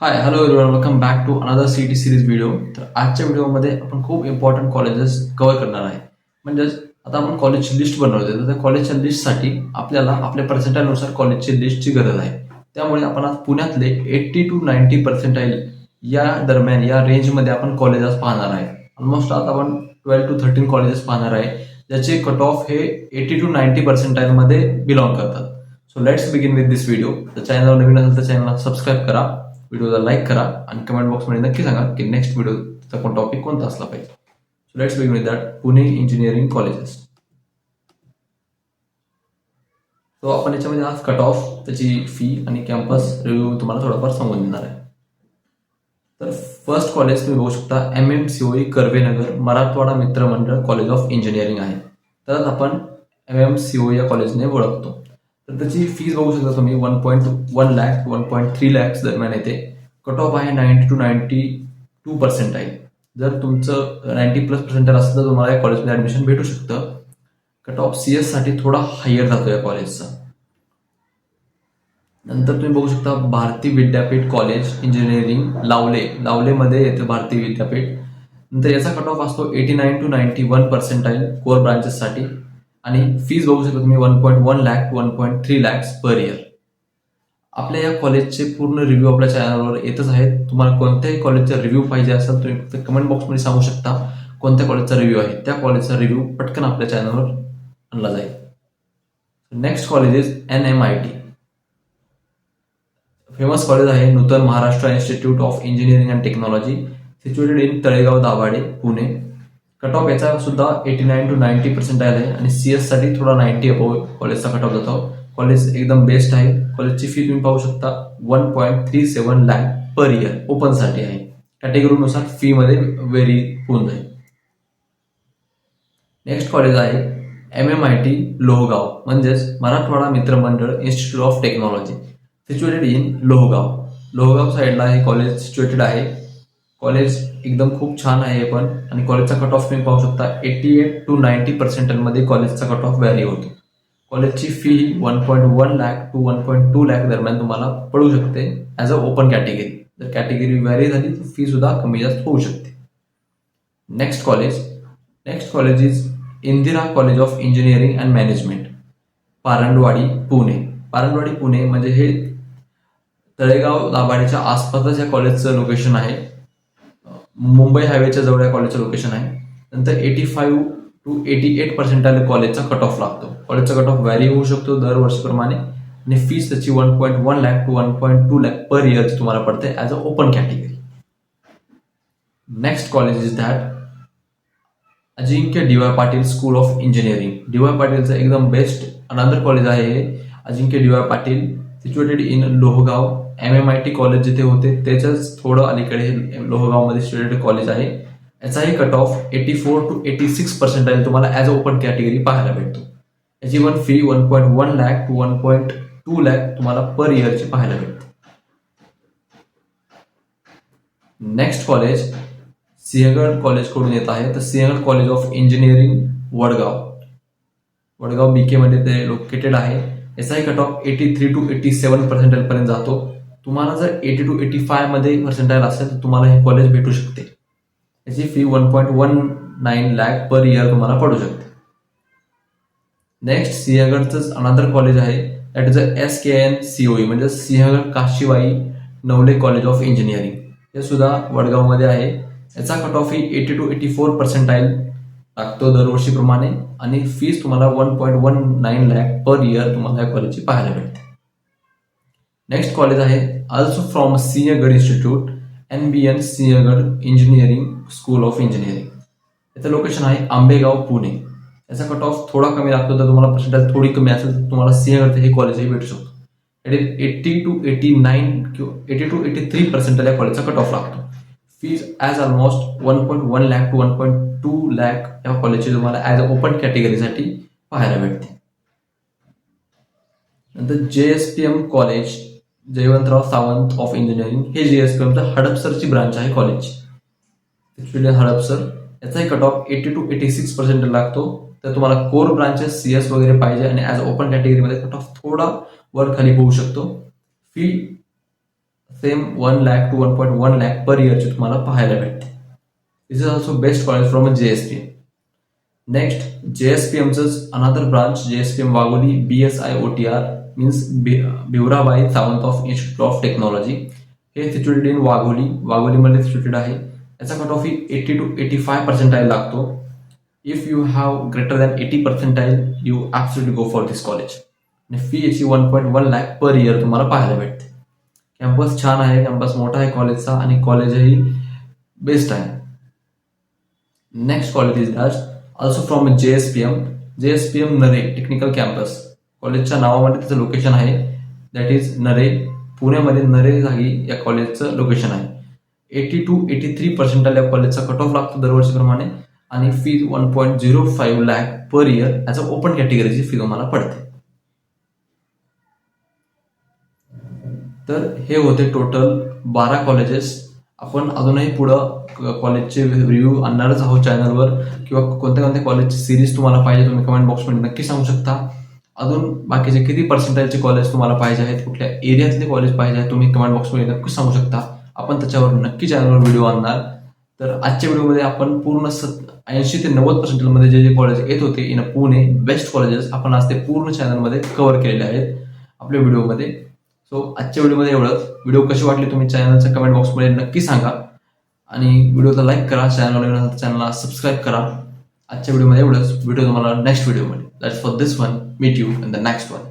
High hello everyone, welcome back to another CT series video. तर आजच्या व्हिडिओमध्ये आपण खूप इम्पॉर्टंट कॉलेजेस कव्हर करणार आहे. म्हणजेच आता आपण कॉलेजची लिस्ट बनवते, तर त्या कॉलेजच्या लिस्टसाठी आपल्याला आपल्या पर्सेंटाईलनुसार कॉलेजची लिस्टची गरज आहे. त्यामुळे आपण आज पुण्यातले 80 to 90 पर्सेंटाईल या दरम्यान या रेंजमध्ये आपण कॉलेजेस पाहणार आहे. ऑलमोस्ट आता आपण 12 to 13 कॉलेजेस पाहणार आहे, ज्याचे कट ऑफ हे 80 to 90 पर्सेंटाईलमध्ये बिलॉंग करतात. So let's begin with this video. तर चॅनलवर नवीन असेल तर चॅनलला सबस्क्राईब करा, व्हिडिओला लाईक करा आणि कमेंट बॉक्समध्ये नक्की सांगा की नेक्स्ट व्हिडिओचा कोण टॉपिक कोणता असला पाहिजे. So let's begin with that Pune engineering colleges. तो आपण याच्यामध्ये आज कट ऑफ, त्याची फी आणि कॅम्पस रिव्ह्यू तुम्हाला थोडाफार सांगून देणार आहे. तर फर्स्ट कॉलेज तुम्ही बघू शकता MMCOE कर्वेनगर मराठवाडा मित्र मंडळ कॉलेज ऑफ इंजिनिअरिंग आहे. तर आपण MMCOE या कॉलेजने ओळखतो. तर त्याची फीज बघू शकता तुम्ही 1.1 लाख 1.3 लॅक्स दरम्यान येते. कट ऑफ आहे 90 to 92 पर्सेंटाईल. जर तुमचं 90+ पर्सेंटाईल असेल तर तुम्हाला या कॉलेजमध्ये ऍडमिशन भेटू शकतं. कट ऑफ CS साठी थोडा हायर जातो या कॉलेजचा. नंतर तुम्ही बघू शकता भारती विद्यापीठ कॉलेज इंजिनिअरिंग लावलेमध्ये येते भारती विद्यापीठ. नंतर याचा कट ऑफ असतो 89 to 91 पर्सेंटाईल कोर ब्रांचेससाठी आणि फीज बघू शकता तुम्ही 1.1 लाख 1.3 लॅक्स पर इयर. आपल्या या कॉलेजचे पूर्ण रिव्ह्यू आपल्या चॅनलवर येतच आहेत. तुम्हाला कोणत्याही कॉलेजचा रिव्ह्यू पाहिजे असेल तुम्ही फक्त कमेंट बॉक्समध्ये सांगू शकता कोणत्या कॉलेजचा रिव्ह्यू आहे. त्या कॉलेजचा रिव्ह्यू पटकन आपल्या चॅनलवर आणला जाईल. Next college is NMIT. Famous college आहे Nutan Maharashtra institute of engineering and technology, situated in Talegaon Dabhade Pune. Cut off याचा सुद्धा 89 to 90 पर्सेंटाईल आहे आणि CS साठी थोडा 90 अबोव्ह कॉलेजचा कट ऑफ जातो. कॉलेज एकदम बेस्ट आहे. कॉलेजची फी तुम्ही पाहू शकता 1.37 लाख पर इयर ओपन साठी आहे. कॅटेगरीनुसार फी मध्ये व्हेरी होऊन जाईल. नेक्स्ट कॉलेज आहे MMIT लोहगाव, म्हणजेच Marathwada Mitramandal institute of technology, situated in Lohegaon साईडला हे कॉलेज सिच्युएटेड आहे. कॉलेज एकदम खूप छान आहे पण, आणि कॉलेजचा कट ऑफ तुम्ही पाहू शकता 88 to 90 पर्सेंटाईल मध्ये कॉलेजचा कट ऑफ व्हॅरी होतो. कॉलेजची फी 1.1 लाख टू 1.2 लाख दरम्यान तुम्हाला पडू शकते ऍज अ ओपन कॅटेगरी. जर कॅटेगरी व्हॅरी झाली तर फी सुद्धा कमी जास्त होऊ शकते. Next college is Indira college of engineering and management, Parandwadi Pune म्हणजे हे तळेगाव दाभाडेच्या आसपासच या कॉलेजचं लोकेशन आहे. मुंबई हायवेच्या जवळ या कॉलेजचं लोकेशन आहे. नंतर 85 to 88 पर्सेंटाईल कॉलेजचा कट ऑफ लागतो. कॉलेजचा कट ऑफ व्हॅरी होऊ शकतो दरवर्षीप्रमाणे आणि फीस त्याची 1.1 lakh to 1.2 lakh per year तुम्हाला पडते as a open category. Next college is that Ajinkya DY Patil school of engineering. DY पाटीलचं एकदम बेस्ट अनदर कॉलेज आहे हे Ajinkya DY Patil, situated in Lohegaon. MMIT college जिथे होते त्याच्याच थोडं अलीकडे हे लोहगावमध्ये सिच्युएटेड कॉलेज आहे. याचाही कट ऑफ 84 to 86 पर्सेंटाईल तुम्हाला ऍज अ ओपन कॅटेगरी पाहायला भेटतो. याची पण फी 1.1 लाख टू 1.2 लाख तुम्हाला पर इयरची पाहायला भेटते. नेक्स्ट कॉलेज सिंहगड कॉलेज कडून येत आहे. तर Sinhgad college of engineering Vadgaon BK मध्ये ते लोकेटेड आहे. याचाही कट ऑफ 83 to 87 पर्सेंटाईल पर्यंत जातो. तुम्हाला जर 80 to 85 मध्ये पर्सेंटाईल असेल तर तुम्हाला हे कॉलेज भेटू शकते. याची फी 1.19 लाख पर इयर तुम्हाला पडू शकते. नेक्स्ट सिंहगडच अनदर कॉलेज आहे, दॅट इज SKNCOE म्हणजे Sinhagad Kashibai Navale college of engineering. हे सुद्धा वडगावमध्ये आहे. याचा cut of he 80 to 84 percentile लागतो दरवर्षीप्रमाणे आणि फीस तुम्हाला 1.19 लाख पर इयर तुम्हाला या कॉलेजची पाहायला भेटते. नेक्स्ट कॉलेज आहे also from Sinhagad institute NBN Sinhagad engineering school of engineering. याचं लोकेशन आहे आंबेगाव पुणे. याचा कट ऑफ थोडा कमी लागतो. तर तुम्हाला पर्सेंटाईल थोडी कमी असेल तर तुम्हाला सिंहगड हे कॉलेजही भेटू शकतो. 80 to 89 किंवा 80 to 83 पर्सेंटाईल या कॉलेजचा कट ऑफ लागतो. Fees as almost 1.1 lakh to 1.2 lakh या कॉलेजची तुम्हाला ऍज अ ओपन कॅटेगरीसाठी पाहायला भेटते. नंतर JSPM college Jaywantrao Sawant of engineering, हे JSPMचं हडपसरची ब्रांच आहे कॉलेजची, हडपसर. याचाही कट ऑफ 80 to 86 पर्सेंटाईल लागतो. तर तुम्हाला कोर ब्रांचेस CS वगैरे पाहिजे आणि ऍज ओपन कॅटेगरीमध्ये कट ऑफ थोडा वर खाली होऊ शकतो. Fee same 1 lakh to 1.1 lakh per इयरची तुम्हाला पाहायला भेटते. This is also best college from JSPM. Next JSPMचंच another branch JSPM Wagholi BSIOTR means Bhivrabai Sawant of institute of technology. हे सिच्युएटेड इन वाघोलीमध्ये सिच्युएटेड आहे. याचा कट ऑफ 80 to 85% लागतो. If you have greater than 80% you absolutely go for this college. आणि fee याची 1.1 lakh per year तुम्हाला पाहायला भेटते. कॅम्पस छान आहे, कॅम्पस मोठा आहे कॉलेजचा आणि कॉलेजही बेस्ट आहे. Next college is that also from JSPM Nare technical campus. कॉलेजच्या नावामध्ये त्याचं लोकेशन आहे, दॅट इज नरे. पुण्यामध्ये नरे जागी या कॉलेजचं लोकेशन आहे. 80 to 83% या कॉलेजचा कट ऑफ लागतो दरवर्षीप्रमाणे आणि fee 1.05 lakh per year as a open कॅटेगरीची फी तुम्हाला पडते. तर हे होते टोटल 12 कॉलेजेस. आपण अजूनही पुढं कॉलेजचे रिव्ह्यू आणणारच आहोत चॅनलवर, किंवा कोणत्या कोणत्या कॉलेजची सिरीज तुम्हाला पाहिजे तुम्ही कमेंट बॉक्समध्ये नक्की सांगू शकता. अजून बाकीचे किती पर्सेंटाईलचे कॉलेज तुम्हाला पाहिजे आहेत, कुठल्या एरियातले कॉलेज पाहिजे आहेत तुम्ही कमेंट बॉक्समध्ये नक्की सांगू शकता. आपण त्याच्यावर नक्की चॅनलवर व्हिडिओ आणणार. तर आजच्या व्हिडिओमध्ये आपण पूर्ण 80 ते 90% मध्ये जे कॉलेज येत होते इन पुणे बेस्ट कॉलेजेस आपण आज ते पूर्ण चॅनलमध्ये कव्हर केलेले आहेत आपल्या व्हिडिओमध्ये. सो आजच्या व्हिडिओमध्ये एवढंच. व्हिडिओ कशी वाटली तुम्ही चॅनलच्या कमेंट बॉक्समध्ये नक्की सांगा आणि व्हिडिओला लाईक करा, चॅनलला सबस्क्राईब करा. आजच्या व्हिडिओमध्ये एवढंच. व्हिडिओ तुम्हाला नेक्स्ट व्हिडिओमध्ये. That's for this one. Meet you in the next one.